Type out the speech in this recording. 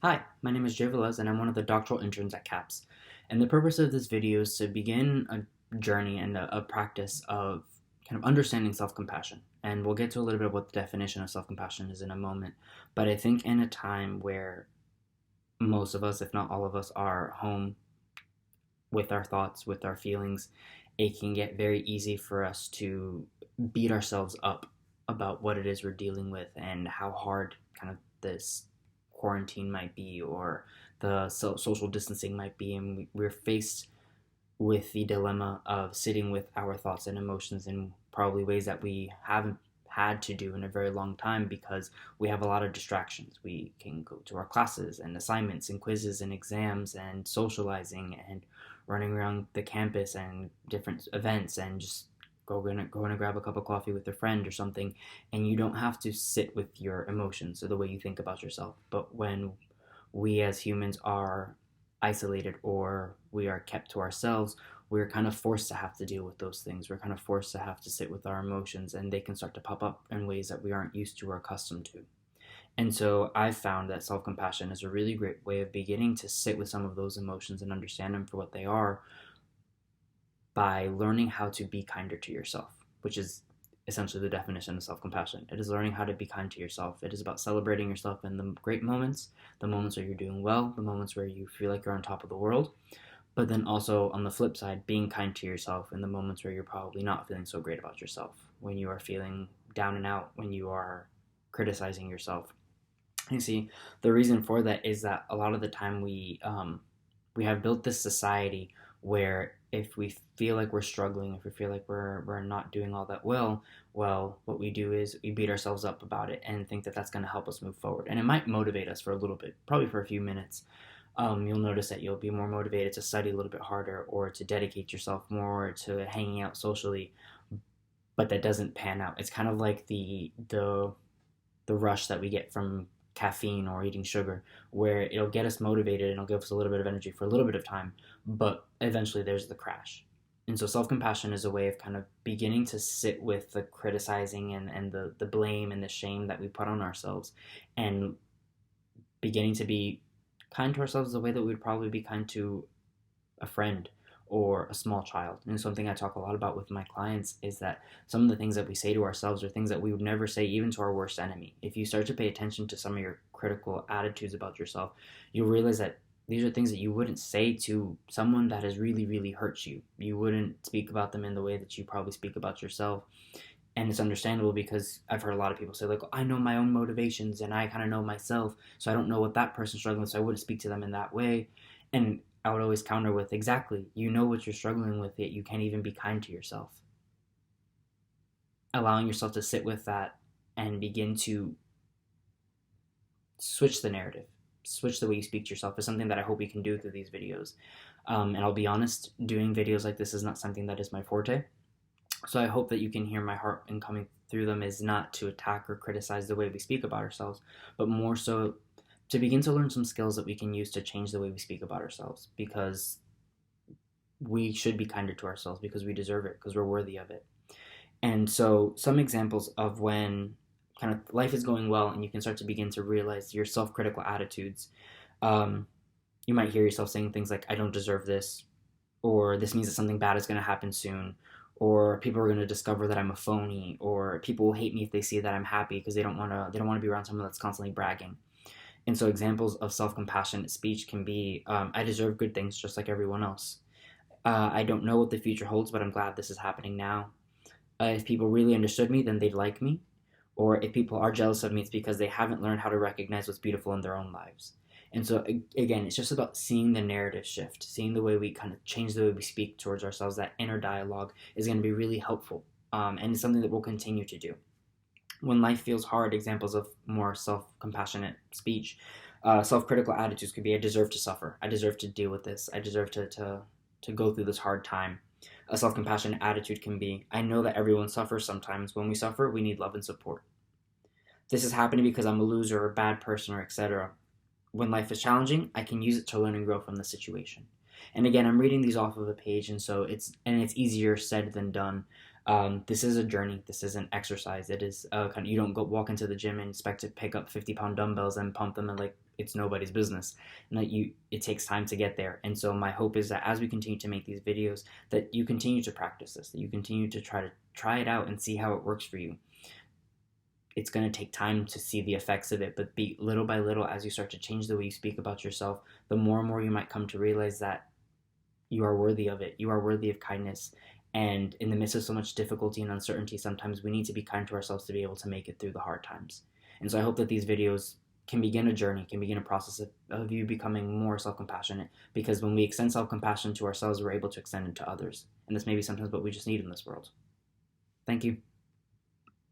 Hi, my name is Jay Velez, and I'm one of the doctoral interns at CAPS. And the purpose of this video is to begin a journey and a practice of kind of understanding self-compassion. And we'll get to a little bit of what the definition of self-compassion is in a moment. But I think in a time where most of us, if not all of us, are home with our thoughts, with our feelings, it can get very easy for us to beat ourselves up about what it is we're dealing with and how hard kind of this quarantine might be or the social distancing might be. And we're faced with the dilemma of sitting with our thoughts and emotions in probably ways that we haven't had to do in a very long time because we have a lot of distractions. We can go to our classes and assignments and quizzes and exams and socializing and running around the campus and different events and just going to grab a cup of coffee with a friend or something, and you don't have to sit with your emotions or the way you think about yourself. But when we as humans are isolated or we are kept to ourselves, we're kind of forced to have to deal with those things. We're kind of forced to have to sit with our emotions, and they can start to pop up in ways that we aren't used to or accustomed to. And so I've found that self compassion is a really great way of beginning to sit with some of those emotions and understand them for what they are by learning how to be kinder to yourself, which is essentially the definition of self compassion. It is learning how to be kind to yourself. It is about celebrating yourself in the great moments, the moments where you're doing well, the moments where you feel like you're on top of the world. But then also on the flip side, being kind to yourself in the moments where you're probably not feeling so great about yourself, when you are feeling down and out, when you are criticizing yourself. You see, the reason for that is that a lot of the time we have built this society where if we feel like we're struggling, if we feel like we're not doing all that well, what we do is we beat ourselves up about it and think that that's going to help us move forward. And it might motivate us for a little bit, probably for a few minutes. You'll notice that you'll be more motivated to study a little bit harder or to dedicate yourself more to hanging out socially, but that doesn't pan out. It's kind of like the rush that we get from caffeine or eating sugar, where it'll get us motivated and it'll give us a little bit of energy for a little bit of time, but eventually there's the crash. And so self compassion is a way of kind of beginning to sit with the criticizing and the blame and the shame that we put on ourselves and beginning to be kind to ourselves the way that we would probably be kind to a friend or a small child. And something I talk a lot about with my clients is that some of the things that we say to ourselves are things that we would never say even to our worst enemy. If you start to pay attention to some of your critical attitudes about yourself, you'll realize that these are things that you wouldn't say to someone that has really, really hurt you. You wouldn't speak about them in the way that you probably speak about yourself. And it's understandable because I've heard a lot of people say, like, I know my own motivations and I kind of know myself, so I don't know what that person's struggling with, so I wouldn't speak to them in that way. And I would always counter with, exactly, you know what you're struggling with, yet you can't even be kind to yourself. Allowing yourself to sit with that and begin to switch the narrative, switch the way you speak to yourself is something that I hope we can do through these videos. And I'll be honest, doing videos like this is not something that is my forte. So I hope that you can hear my heart in coming through them is not to attack or criticize the way we speak about ourselves, but more so to begin to learn some skills that we can use to change the way we speak about ourselves, because we should be kinder to ourselves because we deserve it, because we're worthy of it. And so some examples of when kind of life is going well and you can start to begin to realize your self-critical attitudes. You might hear yourself saying things like, I don't deserve this, or this means that something bad is going to happen soon, or people are going to discover that I'm a phony, or people will hate me if they see that I'm happy because they don't want to be around someone that's constantly bragging. And so examples of self-compassionate speech can be, I deserve good things just like everyone else. I don't know what the future holds, but I'm glad this is happening now. If people really understood me, then they'd like me. Or if people are jealous of me, it's because they haven't learned how to recognize what's beautiful in their own lives. And so, again, it's just about seeing the narrative shift, seeing the way we kind of change the way we speak towards ourselves. That inner dialogue is going to be really helpful, and it's something that we'll continue to do. When life feels hard, examples of more self-compassionate speech, self-critical attitudes could be, I deserve to suffer. I deserve to deal with this. I deserve to go through this hard time. A self-compassionate attitude can be, I know that everyone suffers sometimes. When we suffer, we need love and support. This is happening because I'm a loser or a bad person or etc. When life is challenging, I can use it to learn and grow from the situation. And again, I'm reading these off of a page, and so it's easier said than done. This is a journey. This is an exercise. It is kind of, you don't go walk into the gym and expect to pick up 50-pound dumbbells and pump them and like it's nobody's business, and that it takes time to get there. And so my hope is that as we continue to make these videos, that you continue to practice this, that you continue to try it out and see how it works for you. It's going to take time to see the effects of it, but little by little, as you start to change the way you speak about yourself, the more and more you might come to realize that you are worthy of it. You are worthy of kindness. And in the midst of so much difficulty and uncertainty, sometimes we need to be kind to ourselves to be able to make it through the hard times. And so I hope that these videos can begin a journey, can begin a process of you becoming more self-compassionate, because when we extend self-compassion to ourselves, we're able to extend it to others. And this may be sometimes what we just need in this world. Thank you.